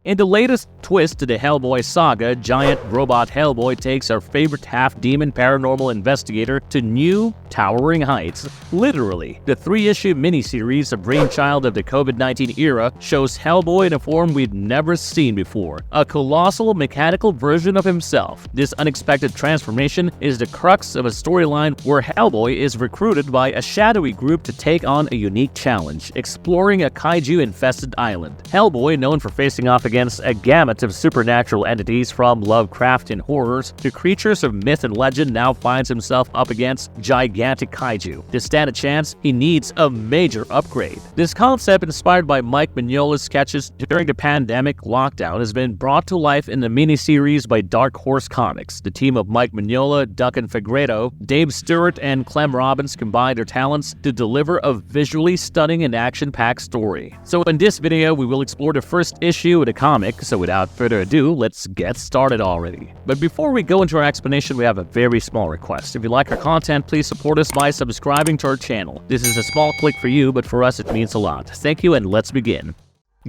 In the latest twist to the Hellboy saga, giant robot Hellboy takes our favorite half-demon paranormal investigator to new, towering heights. Literally, the 3-issue miniseries, a brainchild of the COVID-19 era, shows Hellboy in a form we'd never seen before. A colossal, mechanical version of himself. This unexpected transformation is the crux of a storyline where Hellboy is recruited by a shadowy group to take on a unique challenge, exploring a kaiju-infested island. Hellboy, known for facing off against a gamut of supernatural entities from Lovecraftian horrors to creatures of myth and legend, now finds himself up against gigantic kaiju. To stand a chance, he needs a major upgrade. This concept, inspired by Mike Mignola's sketches during the pandemic lockdown, has been brought to life in the miniseries by Dark Horse Comics. The team of Mike Mignola, Duncan Fegredo, Dave Stewart, and Clem Robbins combined their talents to deliver a visually stunning and action-packed story. So in this video, we will explore the first issue of the comic, so without further ado, let's get started already. But before we go into our explanation, we have a very small request. If you like our content, please support us by subscribing to our channel. This is a small click for you, but for us it means a lot. Thank you, and let's begin.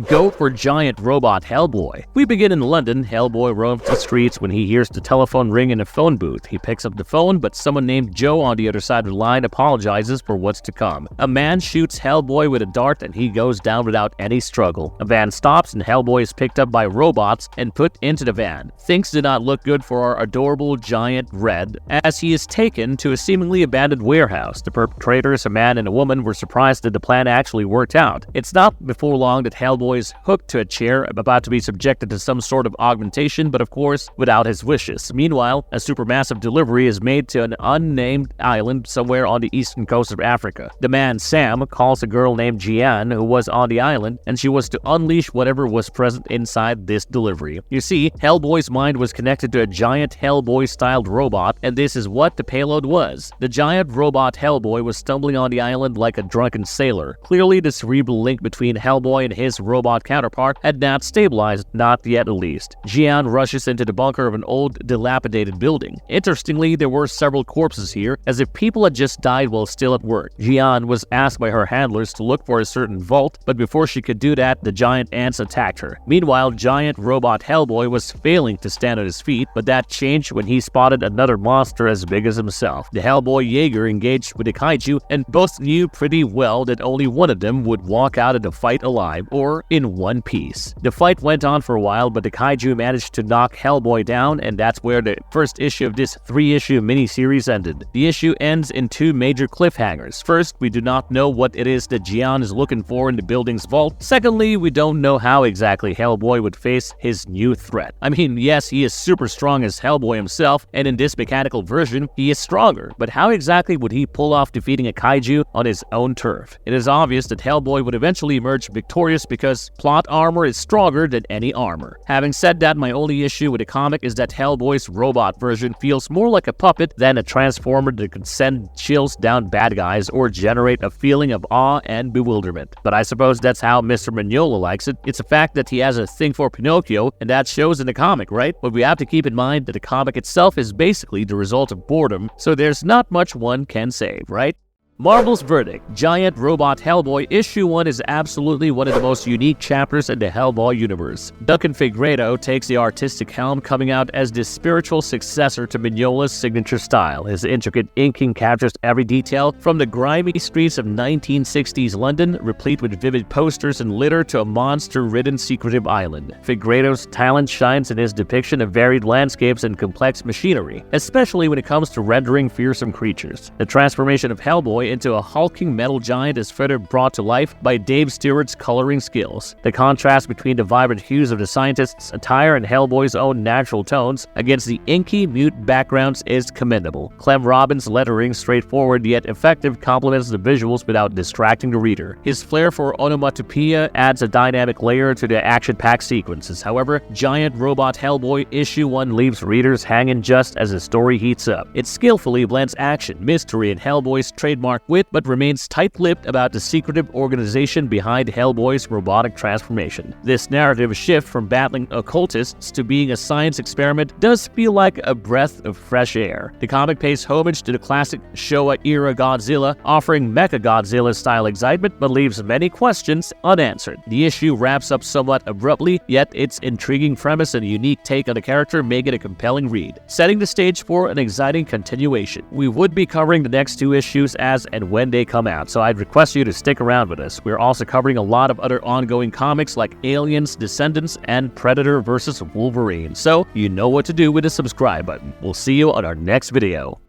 Go for giant robot Hellboy. We begin in London. Hellboy roams the streets when he hears the telephone ring in a phone booth. He picks up the phone, but someone named Joe on the other side of the line apologizes for what's to come. A man shoots Hellboy with a dart and he goes down without any struggle. A van stops and Hellboy is picked up by robots and put into the van. Things do not look good for our adorable giant Red, as he is taken to a seemingly abandoned warehouse. The perpetrators, a man and a woman, were surprised that the plan actually worked out. It's not before long that Hellboy is hooked to a chair, about to be subjected to some sort of augmentation, but of course without his wishes. Meanwhile, a supermassive delivery is made to an unnamed island somewhere on the eastern coast of Africa. The man, Sam, calls a girl named Jian who was on the island, and she was to unleash whatever was present inside this delivery. You see, Hellboy's mind was connected to a giant Hellboy-styled robot, and this is what the payload was. The giant robot Hellboy was stumbling on the island like a drunken sailor. Clearly, the cerebral link between Hellboy and his robot counterpart had not stabilized, not yet at least. Jian rushes into the bunker of an old, dilapidated building. Interestingly, there were several corpses here, as if people had just died while still at work. Jian was asked by her handlers to look for a certain vault, but before she could do that, the giant ants attacked her. Meanwhile, giant robot Hellboy was failing to stand on his feet, but that changed when he spotted another monster as big as himself. The Hellboy Jaeger engaged with the kaiju, and both knew pretty well that only one of them would walk out of the fight alive, or in one piece. The fight went on for a while, but the kaiju managed to knock Hellboy down, and that's where the first issue of this 3-issue miniseries ended. The issue ends in 2 major cliffhangers. First, we do not know what it is that Jian is looking for in the building's vault. Secondly, we don't know how exactly Hellboy would face his new threat. I mean, yes, he is super strong as Hellboy himself, and in this mechanical version, he is stronger, but how exactly would he pull off defeating a kaiju on his own turf? It is obvious that Hellboy would eventually emerge victorious because plot armor is stronger than any armor. Having said that, my only issue with the comic is that Hellboy's robot version feels more like a puppet than a transformer that could send chills down bad guys or generate a feeling of awe and bewilderment. But I suppose that's how Mr. Mignola likes it. It's a fact that he has a thing for Pinocchio, and that shows in the comic, right? But we have to keep in mind that the comic itself is basically the result of boredom, so there's not much one can say, right? Marvel's verdict. Giant Robot Hellboy Issue 1 is absolutely one of the most unique chapters in the Hellboy universe. Duncan Fegredo takes the artistic helm, coming out as the spiritual successor to Mignola's signature style. His intricate inking captures every detail, from the grimy streets of 1960s London, replete with vivid posters and litter, to a monster-ridden secretive island. Fegredo's talent shines in his depiction of varied landscapes and complex machinery, especially when it comes to rendering fearsome creatures. The transformation of Hellboy into a hulking metal giant is further brought to life by Dave Stewart's coloring skills. The contrast between the vibrant hues of the scientist's attire and Hellboy's own natural tones against the inky, mute backgrounds is commendable. Clem Robbins' lettering, straightforward yet effective, complements the visuals without distracting the reader. His flair for onomatopoeia adds a dynamic layer to the action-packed sequences. However, Giant Robot Hellboy Issue 1 leaves readers hanging just as the story heats up. It skillfully blends action, mystery, and Hellboy's trademark dark wit, but remains tight-lipped about the secretive organization behind Hellboy's robotic transformation. This narrative shift from battling occultists to being a science experiment does feel like a breath of fresh air. The comic pays homage to the classic Showa-era Godzilla, offering Mechagodzilla-style excitement, but leaves many questions unanswered. The issue wraps up somewhat abruptly, yet its intriguing premise and unique take on the character make it a compelling read, setting the stage for an exciting continuation. We would be covering the next 2 issues as and when they come out, so I'd request you to stick around with us. We're also covering a lot of other ongoing comics like Aliens, Descendants, and Predator vs. Wolverine, so you know what to do with the subscribe button. We'll see you on our next video.